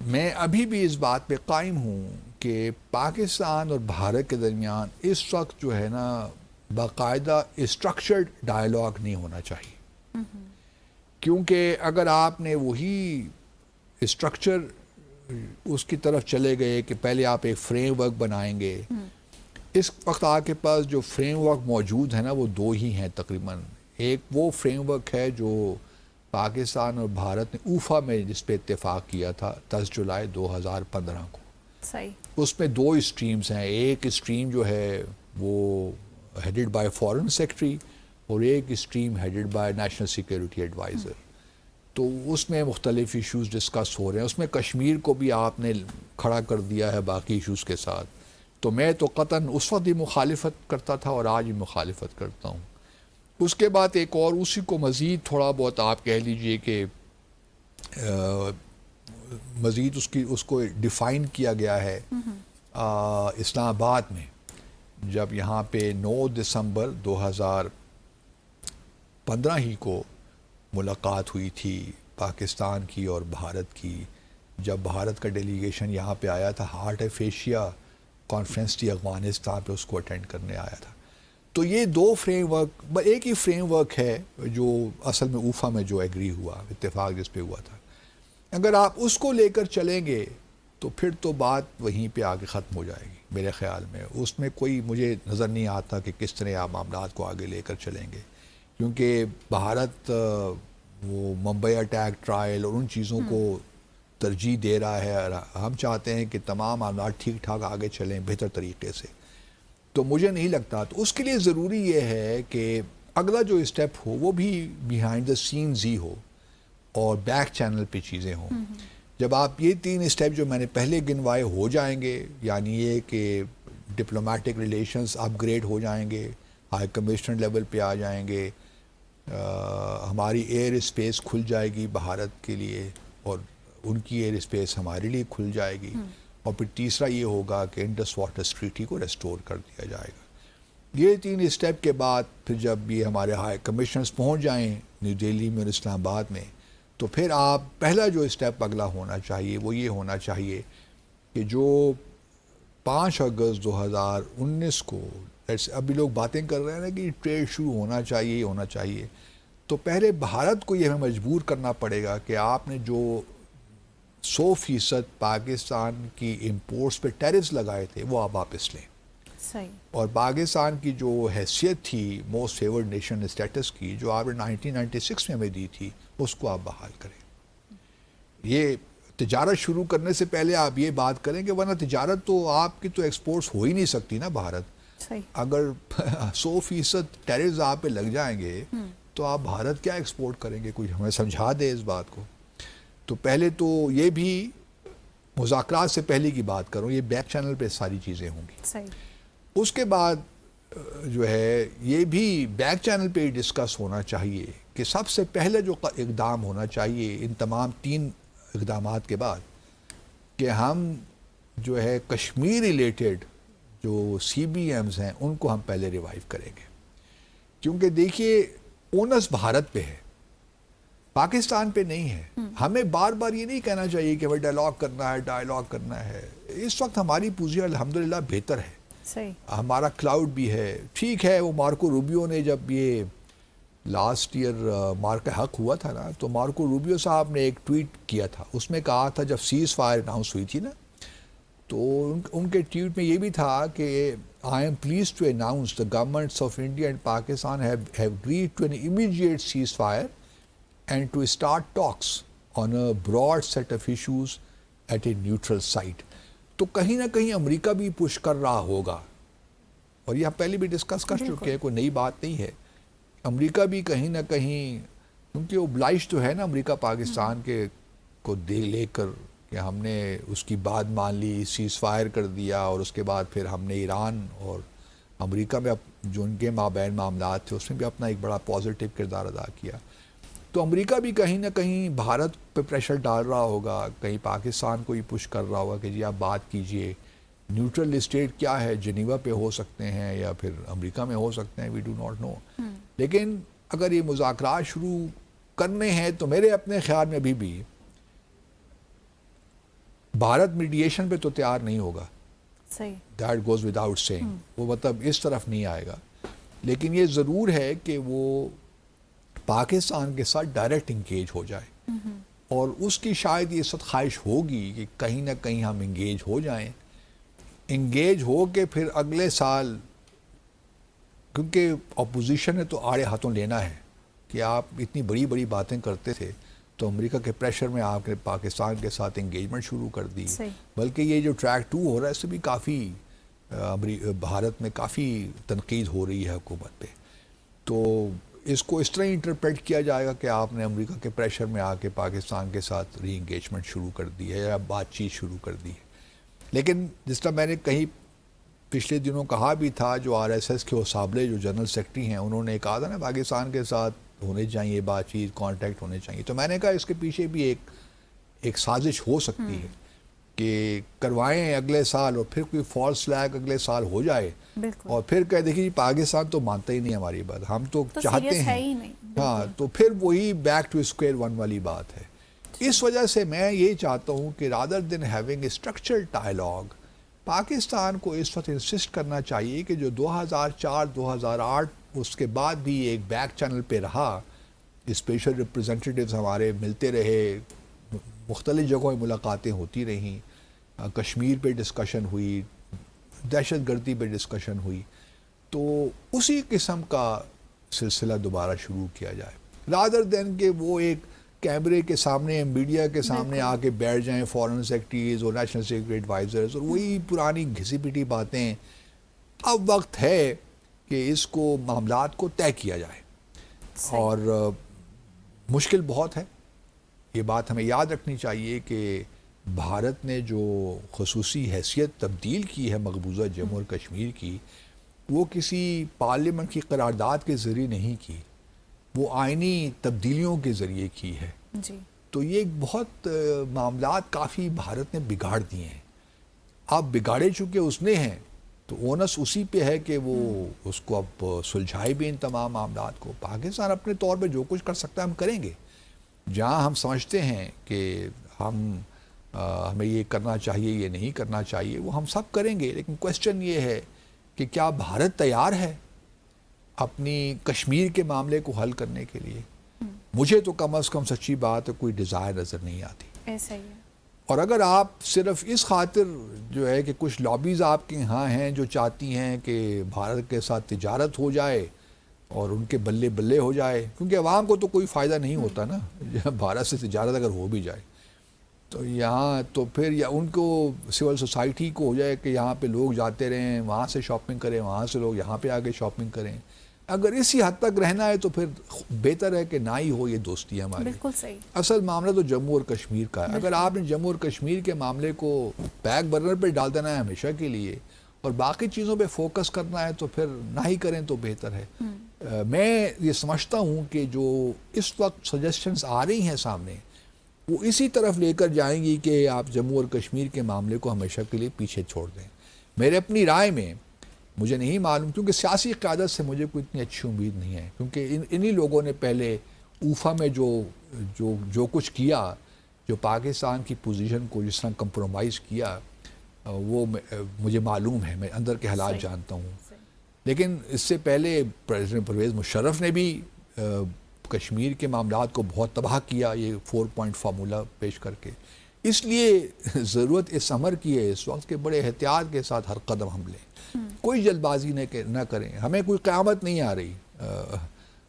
میں ابھی بھی اس بات پہ قائم ہوں کہ پاکستان اور بھارت کے درمیان اس وقت جو ہے نا باقاعدہ اسٹرکچرڈ ڈائلاگ نہیں ہونا چاہیے، کیونکہ اگر آپ نے وہی اسٹرکچر اس کی طرف چلے گئے کہ پہلے آپ ایک فریم ورک بنائیں گے، اس وقت آپ کے پاس جو فریم ورک موجود ہے نا وہ دو ہی ہیں تقریباً. ایک وہ فریم ورک ہے جو پاکستان اور بھارت نے اوفا میں جس پہ اتفاق کیا تھا 10 جولائی 2015 کو. صحیح. اس میں دو اسٹریمز ہیں، ایک اسٹریم جو ہے وہ ہیڈڈ بائی فارن سیکرٹری اور ایک stream headed by national security adviser. تو اس میں مختلف ایشوز ڈسکس ہو رہے ہیں. اس میں کشمیر کو بھی آپ نے کھڑا کر دیا ہے باقی ایشوز کے ساتھ. تو میں تو قطعاً اس وقت بھی مخالفت کرتا تھا اور آج بھی مخالفت کرتا ہوں. اس کے بعد ایک اور اسی کو مزید تھوڑا بہت آپ کہہ لیجئے کہ مزید اس کو ڈیفائن کیا گیا ہے اسلام آباد میں، جب یہاں پہ 9 دسمبر 2015 ہی کو ملاقات ہوئی تھی پاکستان کی اور بھارت کی، جب بھارت کا ڈیلیگیشن یہاں پہ آیا تھا، ہارٹ آف ایشیا کانفرنس تھی افغانستان پہ، اس کو اٹینڈ کرنے آیا تھا. تو یہ دو فریم ورک، ایک ہی فریم ورک ہے جو اصل میں اوفا میں جو ایگری ہوا، اتفاق جس پہ ہوا تھا. اگر آپ اس کو لے کر چلیں گے تو پھر تو بات وہیں پہ آگے ختم ہو جائے گی میرے خیال میں. اس میں کوئی مجھے نظر نہیں آتا کہ کس طرح آپ معاملات کو آگے لے کر چلیں گے، کیونکہ بھارت وہ ممبئی اٹیک ٹرائل اور ان چیزوں کو ترجیح دے رہا ہے، اور ہم چاہتے ہیں کہ تمام معاملات ٹھیک ٹھاک آگے چلیں بہتر طریقے سے. تو مجھے نہیں لگتا. تو اس کے لیے ضروری یہ ہے کہ اگلا جو اسٹیپ ہو وہ بھی بیہائنڈ دا سینز ہی ہو اور بیک چینل پہ چیزیں ہوں. جب آپ یہ 3 اسٹیپ جو میں نے پہلے گنوائے ہو جائیں گے، یعنی یہ کہ ڈپلومیٹک ریلیشنز اپ گریڈ ہو جائیں گے، ہائی کمشنر لیول پہ آ جائیں گے، ہماری ایئر اسپیس کھل جائے گی بھارت کے لیے اور ان کی ایئر اسپیس ہمارے لیے کھل جائے گی، اور پھر تیسرا یہ ہوگا کہ انڈس واٹرز ٹریٹی کو ریسٹور کر دیا جائے گا. یہ 3 اسٹیپ کے بعد پھر جب یہ ہمارے ہائی کمشنرز پہنچ جائیں نیو دہلی میں اور اسلام آباد میں، تو پھر آپ پہلا جو اسٹیپ اگلا ہونا چاہیے وہ یہ ہونا چاہیے کہ جو 5 اگست 2019 کو ابھی لوگ باتیں کر رہے ہیں نا کہ ٹریڈ شروع ہونا چاہیے ہونا چاہیے، تو پہلے بھارت کو یہ ہمیں مجبور کرنا پڑے گا کہ آپ نے جو 100% پاکستان کی امپورٹس پہ ٹیرفز لگائے تھے وہ آپ واپس لیں. صحیح. اور پاکستان کی جو حیثیت تھی موسٹ فیورڈ نیشن اسٹیٹس کی جو آپ نے 1996 میں ہمیں دی تھی، اس کو آپ بحال کریں. یہ تجارت شروع کرنے سے پہلے آپ یہ بات کریں کہ ورنہ تجارت تو آپ کی تو ایکسپورٹس ہو ہی نہیں سکتی نا بھارت. صحیح. اگر 100% ٹیرفز آپ پہ لگ جائیں گے تو آپ بھارت کیا ایکسپورٹ کریں گے؟ کوئی ہمیں سمجھا دے اس بات کو. تو پہلے تو یہ بھی مذاکرات سے پہلے کی بات کروں، یہ بیک چینل پہ ساری چیزیں ہوں گی. صحیح. اس کے بعد جو ہے یہ بھی بیک چینل پہ ڈسکس ہونا چاہیے کہ سب سے پہلے جو اقدام ہونا چاہیے ان تمام 3 اقدامات کے بعد کہ ہم جو ہے کشمیر ریلیٹڈ جو سی بی ایمز ہیں ان کو ہم پہلے ریوائیو کریں گے. کیونکہ دیکھیے اونس بھارت پہ ہے، پاکستان پہ نہیں ہے. ہمیں بار بار یہ نہیں کہنا چاہیے کہ ہمیں ڈائلاگ کرنا ہے. اس وقت ہماری پوزیشن الحمدللہ بہتر ہے. صحیح. ہمارا کلاؤڈ بھی ہے، ٹھیک ہے. وہ مارکو روبیو نے جب یہ لاسٹ ایئر مارکا حق ہوا تھا نا، تو مارکو روبیو صاحب نے ایک ٹویٹ کیا تھا، اس میں کہا تھا جب سیز فائر اناؤنس ہوئی تھی نا، تو ان کے ٹویٹ میں یہ بھی تھا کہ I am pleased to announce the governments of India and Pakistan have agreed to an immediate ceasefire and to start talks on a broad set of issues at a neutral site. تو کہیں نہ کہیں امریکہ بھی push کر رہا ہوگا، اور یہ ہم پہلے بھی ڈسکس کر چکے ہیں، کوئی نئی بات نہیں ہے. امریکہ بھی کہیں نہ کہیں، کیونکہ اوبلائش تو ہے نا امریکہ پاکستان کے کو لے کر کہ ہم نے اس کی بات مان لی، سیز فائر کر دیا، اور اس کے بعد پھر ہم نے ایران اور امریکہ میں جو ان کے مابین معاملات تھے اس میں بھی اپنا ایک بڑا پازیٹیو کردار ادا کیا. تو امریکہ بھی کہیں نہ کہیں بھارت پہ پریشر ڈال رہا ہوگا، کہیں پاکستان کو ہی پش کر رہا ہوگا کہ جی آپ بات کیجئے. نیوٹرل اسٹیٹ کیا ہے؟ جنیوا پہ ہو سکتے ہیں یا پھر امریکہ میں ہو سکتے ہیں، وی ڈو ناٹ نو. لیکن اگر یہ مذاکرات شروع کرنے ہیں تو میرے اپنے خیال میں ابھی بھی بھارت میڈیشن پہ تو تیار نہیں ہوگا، صحیح. دیٹ گوز وداؤٹ سیئنگ، وہ مطلب اس طرف نہیں آئے گا. لیکن یہ ضرور ہے کہ وہ پاکستان کے ساتھ ڈائریکٹ انگیج ہو جائے، اور اس کی شاید یہ سب خواہش ہوگی کہ کہیں نہ کہیں ہم انگیج ہو جائیں، انگیج ہو کے پھر اگلے سال، کیونکہ اپوزیشن نے تو آڑے ہاتھوں لینا ہے کہ آپ اتنی بڑی بڑی باتیں کرتے تھے تو امریکہ کے پریشر میں آپ نے پاکستان کے ساتھ انگیجمنٹ شروع کر دی. بلکہ یہ جو ٹریک 2 ہو رہا ہے اس سے بھی کافی بھارت میں کافی تنقید ہو رہی ہے حکومت پہ. تو اس کو اس طرح انٹرپریٹ کیا جائے گا کہ آپ نے امریکہ کے پریشر میں آ کے پاکستان کے ساتھ ری انگیجمنٹ شروع کر دی ہے یا بات چیت شروع کر دی ہے. لیکن جس طرح میں نے کہیں پچھلے دنوں کہا بھی تھا، جو آر ایس ایس کے وسابلے جو جنرل سیکرٹری ہیں انہوں نے کہا تھا نا پاکستان کے ساتھ ہونے چاہیے بات چیت، کانٹیکٹ ہونے چاہیے. تو میں نے کہا اس کے پیچھے بھی ایک سازش ہو سکتی ہے کہ کروائیں اگلے سال، اور پھر کوئی فالس فلیگ اگلے سال ہو جائے اور پھر کہہ دیکھیے جی پاکستان تو مانتا ہی نہیں ہماری بات، ہم تو چاہتے ہیں. ہاں، تو پھر وہی بیک ٹو اسکوائر ون والی بات ہے. اس وجہ سے میں یہ چاہتا ہوں کہ rather than having a structured dialogue, Pakistan کو اس وقت انسسٹ کرنا چاہیے کہ جو 2004 2008 اس کے بعد بھی ایک بیک چینل پہ رہا، اسپیشل ریپریزنٹیٹیوز ہمارے ملتے رہے، مختلف جگہوں میں ملاقاتیں ہوتی رہیں، کشمیر پہ ڈسکشن ہوئی، دہشت گردی پہ ڈسکشن ہوئی، تو اسی قسم کا سلسلہ دوبارہ شروع کیا جائے، رادر دین کہ وہ ایک کیمرے کے سامنے، میڈیا کے سامنے آ کے بیٹھ جائیں فارن سیکرٹریز اور نیشنل سیکرٹری ایڈوائزرز اور وہی پرانی گھسی پٹی باتیں. اب وقت ہے کہ اس کو معاملات کو طے کیا جائے. اور مشکل بہت ہے، یہ بات ہمیں یاد رکھنی چاہیے کہ بھارت نے جو خصوصی حیثیت تبدیل کی ہے مقبوضہ جموں اور کشمیر کی، وہ کسی پارلیمنٹ کی قرارداد کے ذریعے نہیں کی، وہ آئینی تبدیلیوں کے ذریعے کی ہے. تو یہ ایک بہت معاملات کافی بھارت نے بگاڑ دیے ہیں. اب بگاڑے چونکہ اس نے ہیں تو اونس اسی پہ ہے کہ وہ اس کو اب سلجھائے بھی ان تمام معاملات کو. پاکستان اپنے طور پہ جو کچھ کر سکتا ہے ہم کریں گے، جہاں ہم سمجھتے ہیں کہ ہمیں یہ کرنا چاہیے، یہ نہیں کرنا چاہیے، وہ ہم سب کریں گے. لیکن کوشچن یہ ہے کہ کیا بھارت تیار ہے اپنی کشمیر کے معاملے کو حل کرنے کے لیے؟ مجھے تو کم از کم سچی بات ہے کوئی ڈیزائر نظر نہیں آتی. ایسا ہی ہے. اور اگر آپ صرف اس خاطر جو ہے کہ کچھ لابیز آپ کے ہاں ہیں جو چاہتی ہیں کہ بھارت کے ساتھ تجارت ہو جائے اور ان کے بلے بلے ہو جائے، کیونکہ عوام کو تو کوئی فائدہ نہیں ہوتا نا بھارت سے تجارت اگر ہو بھی جائے تو یہاں تو پھر یا ان کو سول سوسائٹی کو ہو جائے کہ یہاں پہ لوگ جاتے رہیں، وہاں سے شاپنگ کریں، وہاں سے لوگ یہاں پہ آ کے شاپنگ کریں. اگر اسی حد تک رہنا ہے تو پھر بہتر ہے کہ نہ ہی ہو یہ دوستی ہماری. بالکل صحیح. اصل معاملہ تو جموں اور کشمیر کا ہے. اگر آپ نے جموں اور کشمیر کے معاملے کو بیک برنر پہ ڈال دینا ہے ہمیشہ کے لیے اور باقی چیزوں پہ فوکس کرنا ہے تو پھر نہ ہی کریں تو بہتر ہے. میں یہ سمجھتا ہوں کہ جو اس وقت سجیشنز آ رہی ہیں سامنے وہ اسی طرف لے کر جائیں گی کہ آپ جموں اور کشمیر کے معاملے کو ہمیشہ کے لیے پیچھے چھوڑ دیں. میرے اپنی رائے میں مجھے نہیں معلوم، کیونکہ سیاسی قیادت سے مجھے کوئی اتنی اچھی امید نہیں ہے، کیونکہ انہی لوگوں نے پہلے اوفا میں جو کچھ کیا، جو پاکستان کی پوزیشن کو جس طرح کمپرومائز کیا، وہ مجھے معلوم ہے، میں اندر کے حالات جانتا ہوں. لیکن اس سے پہلے پریزیڈنٹ پرویز مشرف نے بھی کشمیر کے معاملات کو بہت تباہ کیا یہ 4 پوائنٹ فارمولہ پیش کر کے. اس لیے ضرورت اس امر کی ہے اس وقت کہ بڑے احتیاط کے ساتھ ہر قدم ہم لیں، کوئی جلد بازی نہ کریں. ہمیں کوئی قیامت نہیں آ رہی،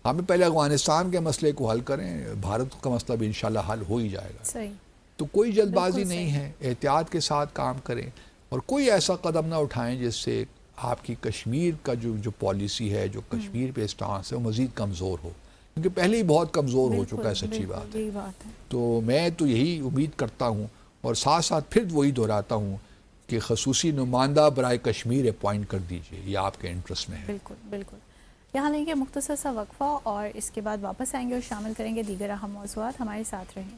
ہمیں پہلے افغانستان کے مسئلے کو حل کریں، بھارت کا مسئلہ بھی انشاءاللہ حل ہو ہی جائے گا. صحیح. تو کوئی جلد بازی نہیں ہے، احتیاط کے ساتھ کام کریں اور کوئی ایسا قدم نہ اٹھائیں جس سے آپ کی کشمیر کا جو پالیسی ہے، جو کشمیر پہ اسٹانس ہے وہ مزید کمزور ہو، کیونکہ پہلے ہی بہت کمزور ہو چکا ہے. سچی بات ہے. تو میں تو یہی امید کرتا ہوں اور ساتھ ساتھ پھر وہی دہراتا ہوں کہ خصوصی نمائندہ برائے کشمیر اپوائنٹ کر دیجئے، یہ آپ کے انٹرسٹ میں ہے. بالکل بالکل. یہاں لیں گے مختصر سا وقفہ اور اس کے بعد واپس آئیں گے اور شامل کریں گے دیگر اہم موضوعات. ہمارے ساتھ رہیں.